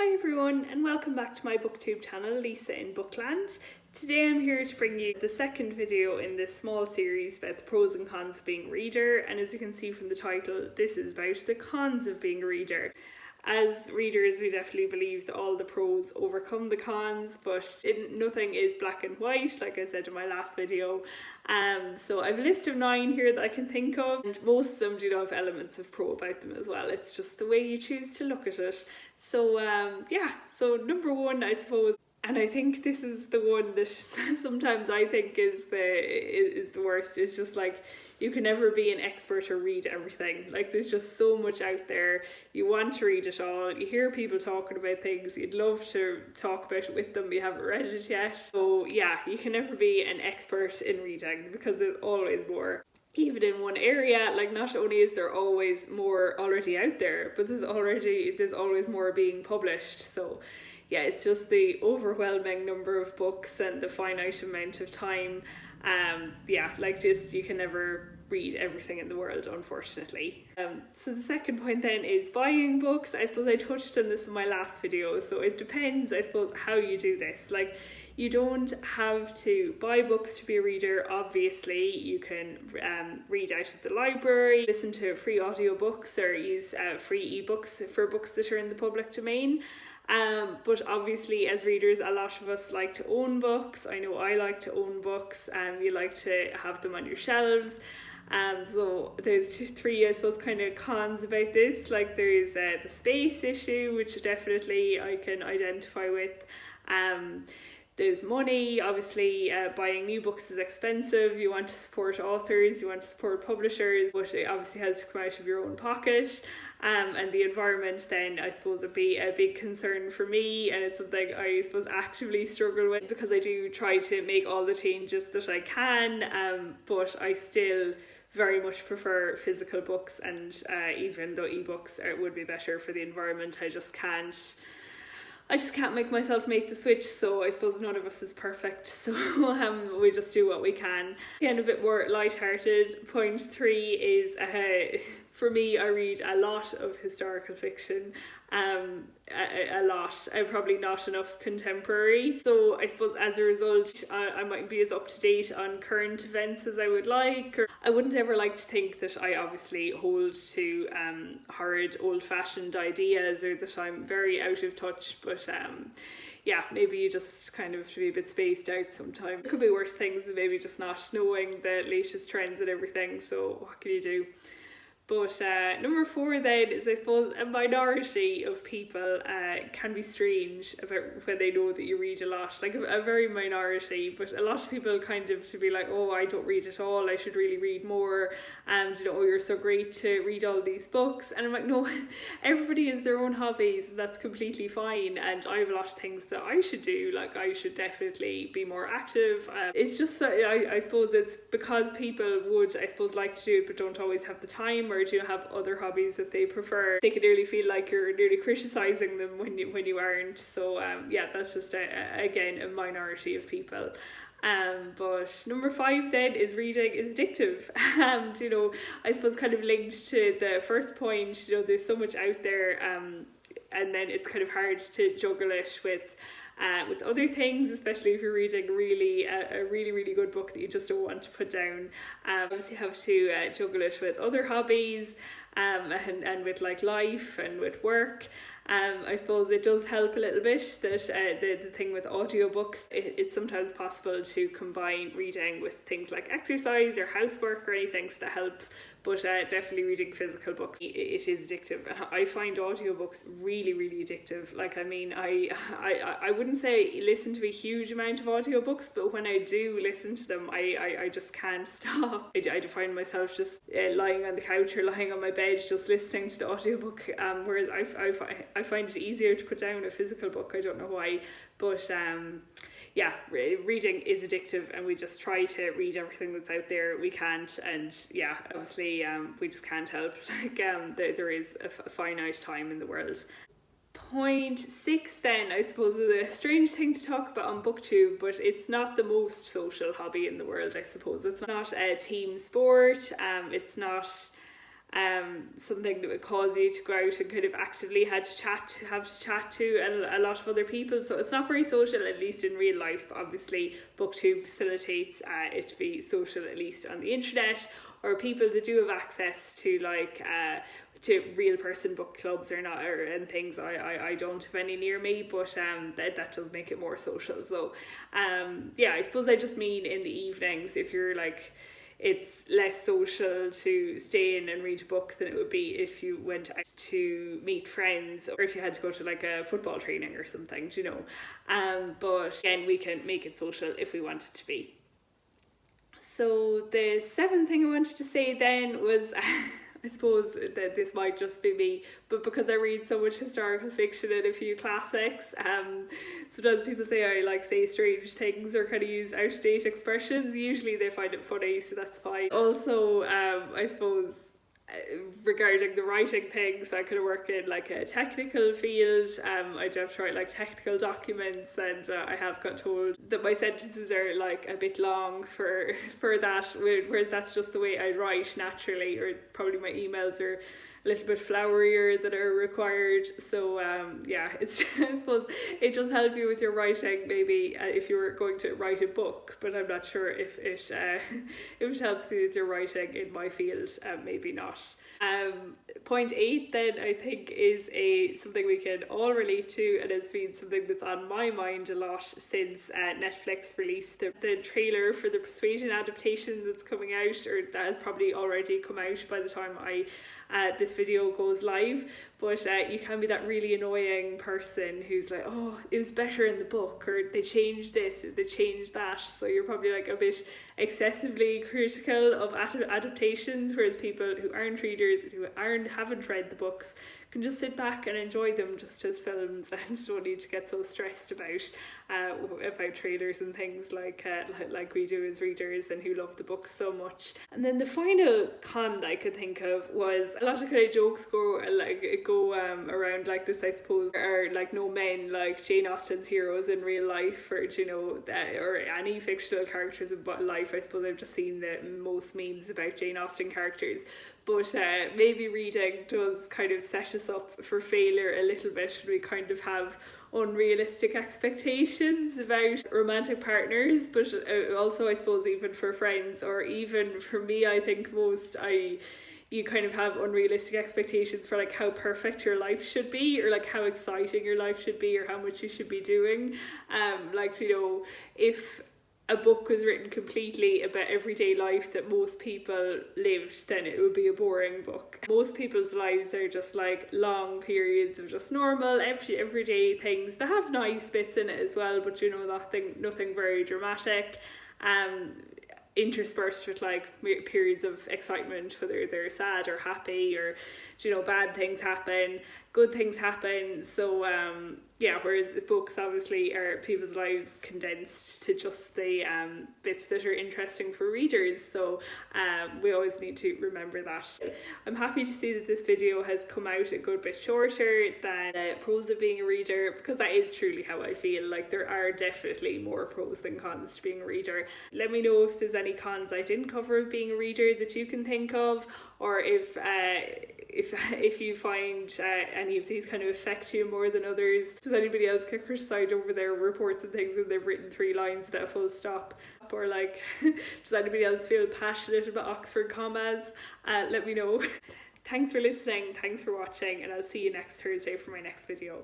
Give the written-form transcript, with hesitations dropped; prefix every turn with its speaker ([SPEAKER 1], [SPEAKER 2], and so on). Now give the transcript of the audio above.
[SPEAKER 1] Hi everyone and welcome back to my booktube channel, Lisa in Bookland. Today I'm here to bring you the second video in this small series about the pros and cons of being a reader, and as you can see from the title, this is about the cons of being a reader. As readers, we definitely believe that all the pros overcome the cons, but nothing is black and white, like I said in my last video. So I have a list of 9 here that I can think of, and most of them do have elements of pro about them as well. It's just the way you choose to look at it. So so number 1, I suppose, and I think this is the one that sometimes I think is the worst, is just like, you can never be an expert or read everything. Like, there's just so much out there. You want to read it all. You hear people talking about things. You'd love to talk about it with them. You haven't read it yet. So yeah, you can never be an expert in reading because there's always more. Even in one area, like, not only is there always more already out there, but there's always more being published. So yeah, it's just the overwhelming number of books and the finite amount of time. You can never read everything in the world, unfortunately. So the second point then is buying books. I suppose I touched on this in my last video, so it depends, I suppose, how you do this. Like, you don't have to buy books to be a reader. Obviously, you can read out of the library, listen to free audiobooks, or use free ebooks for books that are in the public domain. But obviously, as readers, a lot of us like to own books. I know I like to own books. You like to have them on your shelves. So there's 3, I suppose, kind of cons about this. Like, there's the space issue, which definitely I can identify with. There's money. Obviously, buying new books is expensive. You want to support authors, you want to support publishers, but it obviously has to come out of your own pocket. And the environment then, I suppose, would be a big concern for me, and it's something I suppose actively struggle with, because I do try to make all the changes that I can, but I still very much prefer physical books, and even though ebooks would be better for the environment, I just can't make myself make the switch. So I suppose none of us is perfect, so we just do what we can. Again, a bit more lighthearted, point 3 is for me, I read a lot of historical fiction, a lot. I'm probably not enough contemporary. So I suppose as a result, I mightn't be as up to date on current events as I would like. Or I wouldn't ever like to think that I obviously hold to horrid old-fashioned ideas, or that I'm very out of touch, but yeah, maybe you just kind of be a bit spaced out sometimes. It could be worse things than maybe just not knowing the latest trends and everything, so what can you do? But number 4 then is, I suppose, a minority of people can be strange about when they know that you read a lot. Like, a very minority, but a lot of people kind of to be like, oh, I don't read at all, I should really read more, and oh, you're so great to read all these books. And I'm like, no, everybody has their own hobbies, and that's completely fine, and I have a lot of things that I should do. Like, I should definitely be more active. It's just, I suppose it's because people would, I suppose, like to do it but don't always have the time, or do have other hobbies that they prefer. They can nearly feel like you're nearly criticising them when you aren't. So yeah, that's just again a minority of people. But number 5 then is reading is addictive. And I suppose kind of linked to the first point, there's so much out there, and then it's kind of hard to juggle it with other things, especially if you're reading a really good book that you just don't want to put down. Obviously you have to juggle it with other hobbies, and with like life and with work. I suppose it does help a little bit that the thing with audiobooks, it's sometimes possible to combine reading with things like exercise or housework or anything, so that helps. But definitely reading physical books, it is addictive. I find audiobooks really addictive. Like, I mean, I wouldn't say listen to a huge amount of audiobooks, but when I do listen to them, I just can't stop. I find myself just lying on the couch or lying on my bed just listening to the audiobook, whereas I find it easier to put down a physical book. I don't know why, but yeah, reading is addictive, and we just try to read everything that's out there. We can't, and yeah, obviously we just can't help. Like, there is a finite time in the world. Point 6 then, I suppose, is a strange thing to talk about on booktube, but it's not the most social hobby in the world, I suppose. It's not a team sport, it's not something that would cause you to go out and kind of actively have to chat to a lot of other people. So it's not very social, at least in real life, but obviously booktube facilitates it to be social, at least on the internet, or people that do have access to to real person book clubs and things. I don't have any near me, but that does make it more social. So yeah, I suppose I just mean in the evenings, if you're like, it's less social to stay in and read a book than it would be if you went out to meet friends, or if you had to go to like a football training or something, you know. But again, we can make it social if we want it to be. So the seventh thing I wanted to say then was I suppose that this might just be me, but because I read so much historical fiction and a few classics, sometimes people say I like say strange things or kind of use out-of-date expressions. Usually they find it funny, so that's fine. Also, I suppose regarding the writing thing, so I could work in like a technical field. I do have to write like technical documents, and I have got told that my sentences are like a bit long for that, whereas that's just the way I write naturally, or probably my emails are a little bit flowerier that are required. So yeah, it's I suppose it does help you with your writing, maybe if you were going to write a book, but I'm not sure if it if it helps you with your writing in my field. Maybe not. Point 8 then, I think, is something we can all relate to, and has been something that's on my mind a lot since Netflix released the trailer for the Persuasion adaptation that's coming out, or that has probably already come out by the time this video goes live. But you can be that really annoying person who's like, oh, it was better in the book, or they changed this, or they changed that. So you're probably like a bit excessively critical of adaptations, whereas people who aren't readers, who haven't read the books, can just sit back and enjoy them just as films, and don't need to get so stressed about trailers and things like we do as readers and who love the book so much. And then the final con that I could think of was a lot of kind of jokes go around like this, I suppose, are like no men like Jane Austen's heroes in real life, or you know, or any fictional characters in life. I suppose I've just seen the most memes about Jane Austen characters. But maybe reading does kind of set us up for failure a little bit. We kind of have unrealistic expectations about romantic partners, but also I suppose even for friends, or even for me, I think you kind of have unrealistic expectations for like how perfect your life should be, or like how exciting your life should be, or how much you should be doing. Like, you know, if a book was written completely about everyday life that most people lived, then it would be a boring book. Most people's lives are just like long periods of just normal everyday things that have nice bits in it as well, but you know, nothing very dramatic, interspersed with like periods of excitement, whether they're sad or happy, or you know, bad things happen, good things happen. So yeah, whereas the books obviously are people's lives condensed to just the bits that are interesting for readers. So we always need to remember that. I'm happy to see that this video has come out a good bit shorter than pros of being a reader, because that is truly how I feel. Like, there are definitely more pros than cons to being a reader. Let me know if there's any cons I didn't cover of being a reader that you can think of, or if you find any of these kind of affect you more than others. Does anybody else get criticised over their reports and things when they've written 3 lines without a full stop? Or like, does anybody else feel passionate about Oxford commas? Let me know. Thanks for listening, thanks for watching, and I'll see you next Thursday for my next video.